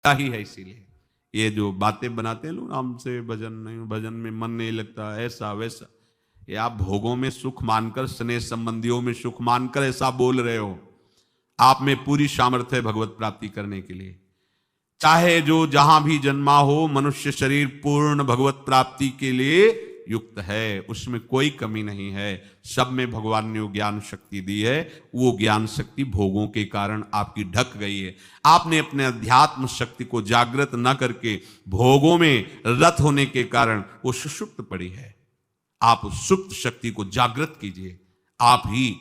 क्या ही है। इसीलिए ये जो बातें बनाते हैं लोग, हमसे भजन नहीं, भजन में मन नहीं लगता, ऐसा वैसा, ये आप भोगों में सुख मानकर, स्नेह संबंधियों में सुख मानकर ऐसा बोल रहे हो। आप में पूरी सामर्थ्य है भगवत प्राप्ति करने के लिए। चाहे जो जहां भी जन्मा हो, मनुष्य शरीर पूर्ण भगवत प्राप्ति के लिए युक्त है, उसमें कोई कमी नहीं है। सब में भगवान ने ज्ञान शक्ति दी है। वो ज्ञान शक्ति भोगों के कारण आपकी ढक गई है। आपने अपने अध्यात्म शक्ति को जागृत न करके भोगों में रत होने के कारण वो सुषुप्त पड़ी है। आप सुप्त शक्ति को जागृत कीजिए। आप ही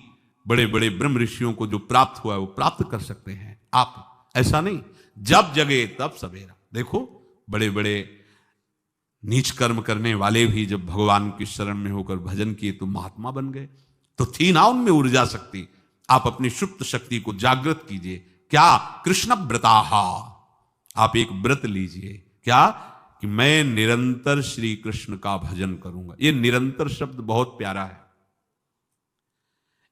बड़े बड़े ब्रह्म ऋषियों को जो प्राप्त हुआ है वो प्राप्त कर सकते हैं। आप ऐसा नहीं जब जगे तब सवेरा। देखो बड़े बड़े नीच कर्म करने वाले भी जब भगवान की शरण में होकर भजन किए तो महात्मा बन गए। तो थी ना उनमें ऊर्जा शक्ति। आप अपनी सुप्त शक्ति को जागृत कीजिए। क्या? कृष्ण व्रताहा। आप एक व्रत लीजिए। क्या? कि मैं निरंतर श्री कृष्ण का भजन करूंगा। ये निरंतर शब्द बहुत प्यारा है।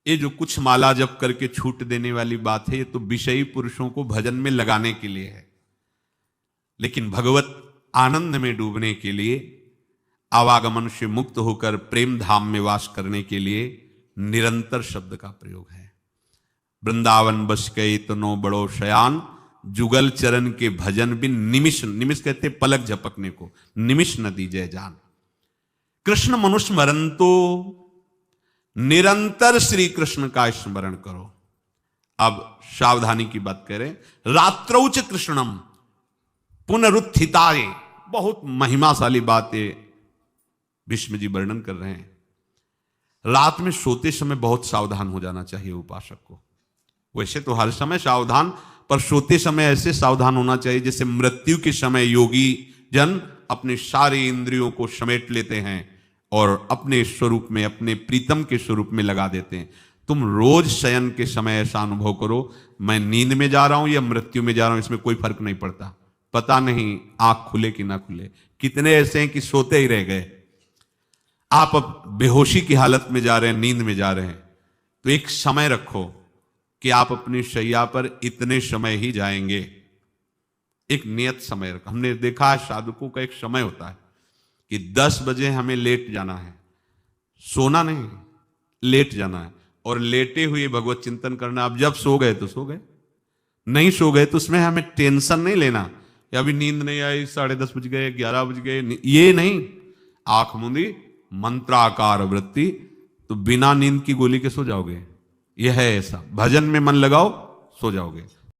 ये जो कुछ माला जप करके छूट देने वाली बात है, ये तो विषयी पुरुषों को भजन में लगाने के लिए है। लेकिन भगवत आनंद में डूबने के लिए, आवागमन से मुक्त होकर प्रेम धाम में वास करने के लिए निरंतर शब्द का प्रयोग है। वृंदावन बस गए तनो बड़ो शयान, जुगल चरण के भजन बिन निमिष, निमिष कहते पलक झपकने को, निमिष न दीजय जान। कृष्ण मनुस्मरण तो निरंतर श्री कृष्ण का स्मरण करो। अब सावधानी की बात करें। रात्रौच कृष्णम पुनरुत्थिताय, बहुत महिमाशाली बात है भीष्म जी वर्णन कर रहे हैं। रात में सोते समय बहुत सावधान हो जाना चाहिए उपासक को। वैसे तो हर समय सावधान, पर सोते समय ऐसे सावधान होना चाहिए जैसे मृत्यु के समय योगी जन अपने सारे इंद्रियों को समेट लेते हैं और अपने स्वरूप में, अपने प्रीतम के स्वरूप में लगा देते हैं। तुम रोज शयन के समय ऐसा अनुभव करो, मैं नींद में जा रहा हूं या मृत्यु में जा रहा हूं, इसमें कोई फर्क नहीं पड़ता। पता नहीं आंख खुले कि ना खुले। कितने ऐसे हैं कि सोते ही रह गए। आप अब बेहोशी की हालत में जा रहे हैं, नींद में जा रहे हैं, तो एक समय रखो कि आप अपनी शैया पर इतने समय ही जाएंगे। एक नियत समय रखो। हमने देखा है साधकों का एक समय होता है कि 10 बजे हमें लेट जाना है, सोना नहीं, लेट जाना है, और लेटे हुए भगवत चिंतन करना। अब जब सो गए तो सो गए, नहीं सो गए तो उसमें हमें टेंशन नहीं लेना। या अभी नींद नहीं आई, 10:30 बज गए, 11 बज गए, ये नहीं। आंख मूंदी, मंत्राकार वृत्ति, तो बिना नींद की गोली के सो जाओगे। यह है ऐसा। भजन में मन लगाओ, सो जाओगे।